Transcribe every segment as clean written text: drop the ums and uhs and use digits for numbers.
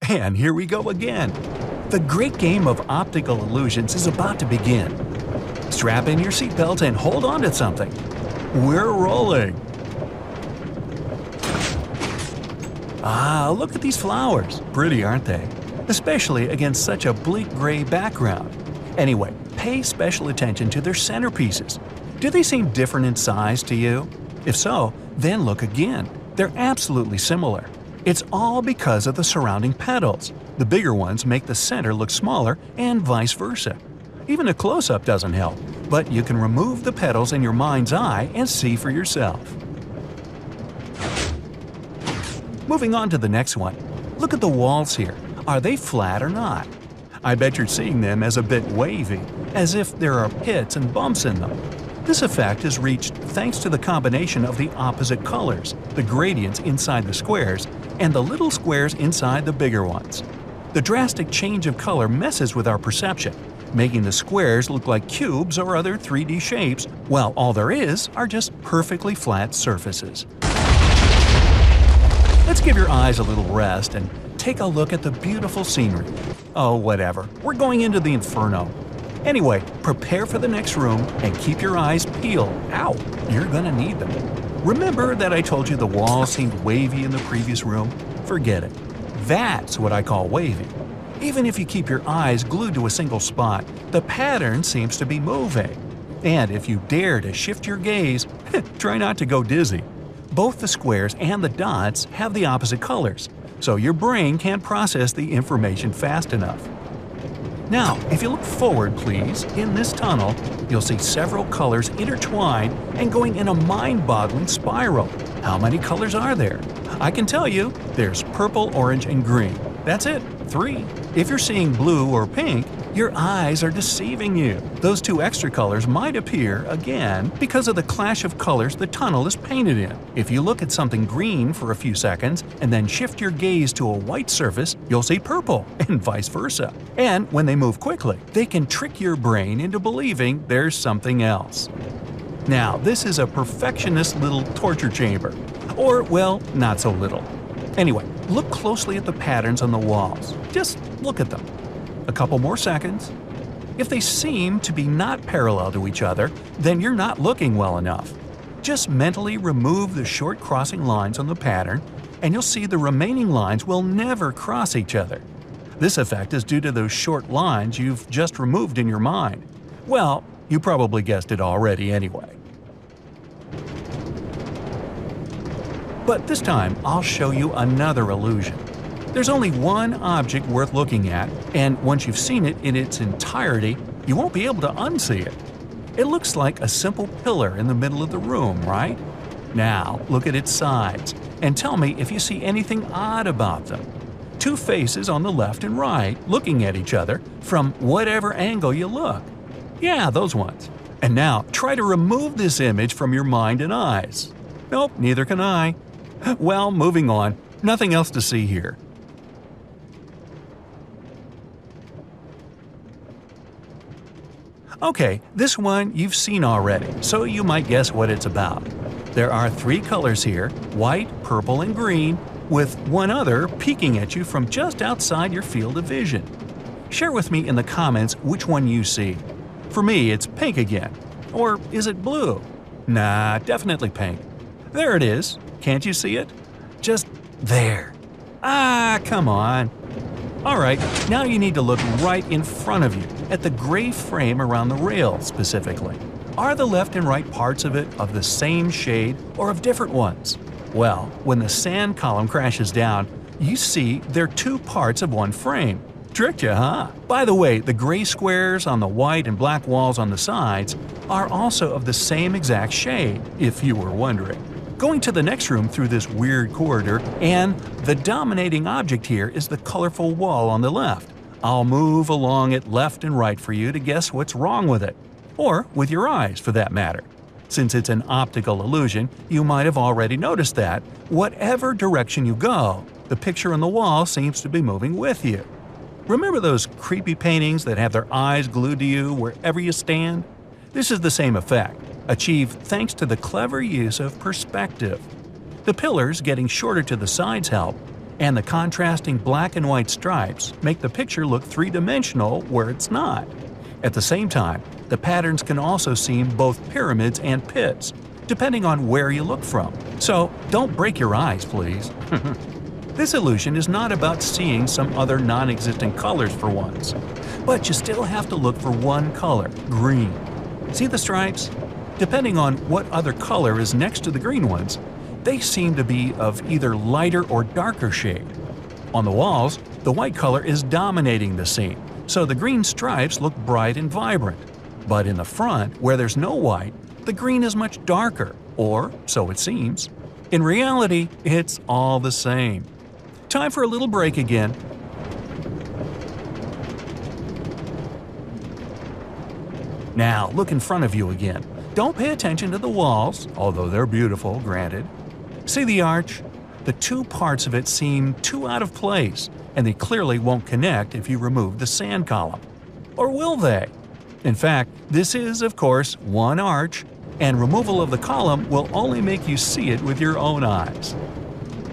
And here we go again. The great game of optical illusions is about to begin. Strap in your seatbelt and hold on to something. We're rolling. Ah, look at these flowers. Pretty, aren't they? Especially against such a bleak gray background. Anyway, pay special attention to their centerpieces. Do they seem different in size to you? If so, then look again. They're absolutely similar. It's all because of the surrounding petals. The bigger ones make the center look smaller and vice versa. Even a close-up doesn't help, but you can remove the petals in your mind's eye and see for yourself. Moving on to the next one. Look at the walls here. Are they flat or not? I bet you're seeing them as a bit wavy, as if there are pits and bumps in them. This effect is reached thanks to the combination of the opposite colors, the gradients inside the squares, and the little squares inside the bigger ones. The drastic change of color messes with our perception, making the squares look like cubes or other 3D shapes, while all there is are just perfectly flat surfaces. Let's give your eyes a little rest and take a look at the beautiful scenery. Oh, whatever. We're going into the inferno. Anyway, prepare for the next room and keep your eyes peeled. Ow, you're gonna need them. Remember that I told you the walls seemed wavy in the previous room? Forget it. That's what I call wavy. Even if you keep your eyes glued to a single spot, the pattern seems to be moving. And if you dare to shift your gaze, try not to go dizzy. Both the squares and the dots have the opposite colors, so your brain can't process the information fast enough. Now, if you look forward, please, in this tunnel, you'll see several colors intertwined and going in a mind-boggling spiral. How many colors are there? I can tell you, there's purple, orange, and green. That's it, 3. If you're seeing blue or pink, your eyes are deceiving you. Those 2 extra colors might appear, again, because of the clash of colors the tunnel is painted in. If you look at something green for a few seconds and then shift your gaze to a white surface, you'll see purple, and vice versa. And when they move quickly, they can trick your brain into believing there's something else. Now, this is a perfectionist little torture chamber. Or, well, not so little. Anyway, look closely at the patterns on the walls. Just look at them. A couple more seconds. If they seem to be not parallel to each other, then you're not looking well enough. Just mentally remove the short crossing lines on the pattern, and you'll see the remaining lines will never cross each other. This effect is due to those short lines you've just removed in your mind. Well, you probably guessed it already anyway. But this time, I'll show you another illusion. There's only one object worth looking at, and once you've seen it in its entirety, you won't be able to unsee it. It looks like a simple pillar in the middle of the room, right? Now, look at its sides, and tell me if you see anything odd about them. 2 faces on the left and right, looking at each other from whatever angle you look. Yeah, those ones. And now, try to remove this image from your mind and eyes. Nope, neither can I. Well, moving on. Nothing else to see here. Okay, this one you've seen already, so you might guess what it's about. There are 3 colors here, white, purple, and green, with one other peeking at you from just outside your field of vision. Share with me in the comments which one you see. For me, it's pink again. Or is it blue? Nah, definitely pink. There it is. Can't you see it? Just there. Ah, come on. Alright, now you need to look right in front of you, at the gray frame around the rail specifically. Are the left and right parts of it of the same shade or of different ones? Well, when the sand column crashes down, you see they're 2 parts of one frame. Tricked you, huh? By the way, the gray squares on the white and black walls on the sides are also of the same exact shade, if you were wondering. Going to the next room through this weird corridor, and the dominating object here is the colorful wall on the left. I'll move along it left and right for you to guess what's wrong with it. Or with your eyes, for that matter. Since it's an optical illusion, you might have already noticed that, whatever direction you go, the picture on the wall seems to be moving with you. Remember those creepy paintings that have their eyes glued to you wherever you stand? This is the same effect, achieved thanks to the clever use of perspective. The pillars getting shorter to the sides help, And the contrasting black and white stripes make the picture look three-dimensional where it's not. At the same time, the patterns can also seem both pyramids and pits, depending on where you look from. So don't break your eyes, please. This illusion is not about seeing some other non-existent colors for once. But you still have to look for one color, green. See the stripes? Depending on what other color is next to the green ones, they seem to be of either lighter or darker shade. On the walls, the white color is dominating the scene, so the green stripes look bright and vibrant. But in the front, where there's no white, the green is much darker, or so it seems. In reality, it's all the same. Time for a little break again. Now, look in front of you again. Don't pay attention to the walls, although they're beautiful, granted. See the arch? The two parts of it seem too out of place, and they clearly won't connect if you remove the sand column. Or will they? In fact, this is, of course, one arch, and removal of the column will only make you see it with your own eyes.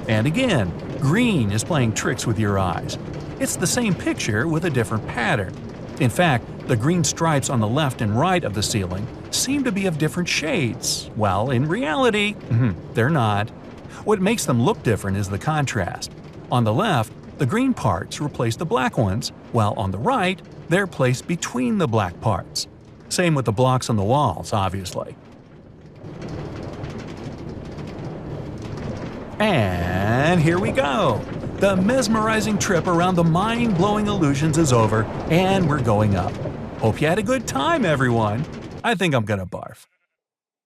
And again, green is playing tricks with your eyes. It's the same picture with a different pattern. In fact, the green stripes on the left and right of the ceiling seem to be of different shades, while in reality, they're not. What makes them look different is the contrast. On the left, the green parts replace the black ones, while on the right, they're placed between the black parts. Same with the blocks on the walls, obviously. And here we go! The mesmerizing trip around the mind-blowing illusions is over, and we're going up. Hope you had a good time, everyone! I think I'm gonna barf.